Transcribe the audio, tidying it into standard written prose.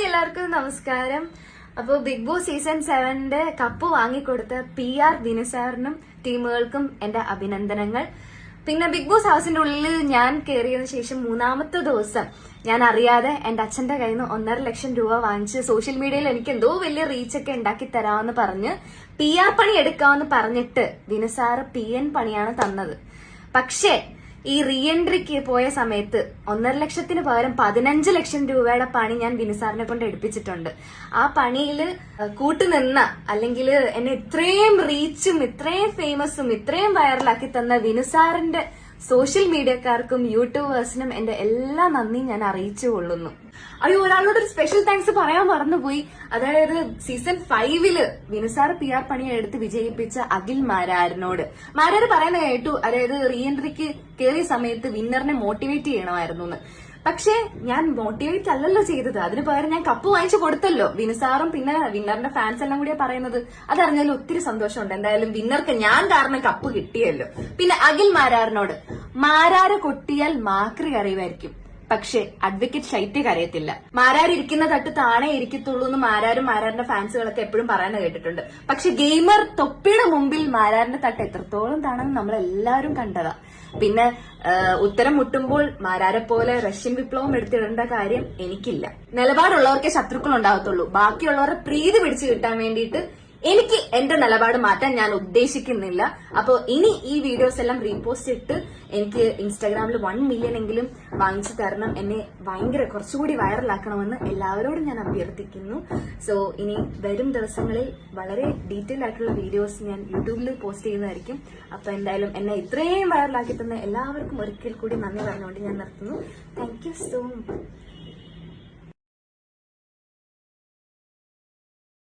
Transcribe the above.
എല്ലാവർക്കും നമസ്കാരം. അപ്പോൾ ബിഗ് ബോസ് സീസൺ 7 കപ്പ് വാങ്ങിക്കൊടുത്ത PR വിനുസാറിനും ടീമുകൾക്കും എന്റെ അഭിനന്ദനങ്ങൾ. പിന്നെ ബിഗ് ബോസ് ഹൗസിന്റെ ഉള്ളിൽ ഞാൻ കയറിയതിനു ശേഷം 3-ാമത്തെ ദിവസം ഞാൻ അറിയാതെ എന്റെ അച്ഛന്റെ കയ്യിൽ നിന്ന് 1.5 ലക്ഷം രൂപ വാങ്ങിച്ച് സോഷ്യൽ മീഡിയയിൽ എനിക്ക് എന്തോ വലിയ റീച്ചൊക്കെ ഉണ്ടാക്കി തരാമെന്ന് പറഞ്ഞ് PR പണി എടുക്കാമെന്ന് പറഞ്ഞിട്ട് വിനുസാറ് PN പണിയാണ് തന്നത്. പക്ഷേ ഈ റീ എൻട്രിക്ക് പോയ സമയത്ത് 1.5 ലക്ഷത്തിന് പകരം 15 ലക്ഷം രൂപയുടെ പണി ഞാൻ വിനുസാറിനെ കൊണ്ട് എടുപ്പിച്ചിട്ടുണ്ട്. ആ പണിയിൽ കൂട്ടുനിന്ന അല്ലെങ്കിൽ എന്നെ ഇത്രയും റീച്ചും ഇത്രയും ഫേമസും ഇത്രയും വൈറലാക്കി തന്ന വിനുസാറിന്റെ സോഷ്യൽ മീഡിയക്കാർക്കും യൂട്യൂബേഴ്സിനും എന്റെ എല്ലാ നന്ദിയും ഞാൻ അറിയിച്ചു കൊള്ളുന്നു. അയ്യോ, ഒരാളോട് ഒരു സ്പെഷ്യൽ താങ്ക്സ് പറയാൻ മറന്നുപോയി. അതായത് സീസൺ 5 വിനുസാർ PR പണി എടുത്ത് വിജയിപ്പിച്ച അഖിൽ മാരാരിനോട്. മാരാര് പറയുന്ന കേട്ടു, അതായത് റീ എൻട്രിക്ക് കയറിയ സമയത്ത് വിന്നറിനെ മോട്ടിവേറ്റ് ചെയ്യണമായിരുന്നു എന്ന്. പക്ഷെ ഞാൻ മോട്ടിവേറ്റ് അല്ലല്ലോ ചെയ്തത്, അതിന് പകരം ഞാൻ കപ്പ് വാങ്ങിച്ചു കൊടുത്തല്ലോ. വിനുസാറും പിന്നെ വിന്നറിന്റെ ഫാൻസ് എല്ലാം കൂടിയാ പറയുന്നത്. അതറിഞ്ഞാലും ഒത്തിരി സന്തോഷമുണ്ട്. എന്തായാലും വിന്നർക്ക് ഞാൻ കാരണം കപ്പ് കിട്ടിയല്ലോ. പിന്നെ അഖിൽ മാരാറിനോട്, മാരാര് കൊട്ടിയാൽ മാക്രി അറിയുമായിരിക്കും, പക്ഷെ അഡ്വക്കേറ്റ് ഷൈറ്റ് കരയത്തില്ല. മാരാർ ഇരിക്കുന്ന തട്ട് താണേ ഇരിക്കത്തുള്ളൂ എന്ന് മാരാരും മാരാറിന്റെ ഫാൻസുകളൊക്കെ എപ്പോഴും പറയുന്നത് കേട്ടിട്ടുണ്ട്. പക്ഷെ ഗെയിമർ തൊപ്പിയുടെ മുമ്പിൽ മാരാറിന്റെ തട്ട് എത്രത്തോളം താണെന്ന് നമ്മളെല്ലാവരും കണ്ടതാ. പിന്നെ ഉത്തരം മുട്ടുമ്പോൾ മാരാരെ പോലെ റഷ്യൻ വിപ്ലവം എടുത്തിടേണ്ട കാര്യം എനിക്കില്ല. നിലപാടുള്ളവർക്കേ ശത്രുക്കൾ ഉണ്ടാകത്തുള്ളൂ. ബാക്കിയുള്ളവരെ പ്രീതി പിടിച്ചു കിട്ടാൻ വേണ്ടിയിട്ട് എനിക്ക് എന്റെ നിലപാട് മാറ്റാൻ ഞാൻ ഉദ്ദേശിക്കുന്നില്ല. അപ്പോ ഇനി ഈ വീഡിയോസ് എല്ലാം റീപോസ്റ്റ് ഇട്ട് എനിക്ക് ഇൻസ്റ്റാഗ്രാമിൽ 1 മില്യൺ എങ്കിലും വാങ്ങിച്ചു തരണം. എന്നെ ഭയങ്കര കുറച്ചുകൂടി വൈറലാക്കണമെന്ന് എല്ലാവരോടും ഞാൻ അഭ്യർത്ഥിക്കുന്നു. സോ ഇനി വരും ദിവസങ്ങളിൽ വളരെ ഡീറ്റെയിൽ ആയിട്ടുള്ള വീഡിയോസ് ഞാൻ യൂട്യൂബിൽ പോസ്റ്റ് ചെയ്യുന്നതായിരിക്കും. അപ്പൊ എന്തായാലും എന്നെ ഇത്രയും വൈറലാക്കി തന്ന എല്ലാവർക്കും ഒരിക്കൽ കൂടി നന്ദി പറഞ്ഞുകൊണ്ട് ഞാൻ നിർത്തുന്നു. Thank you so much.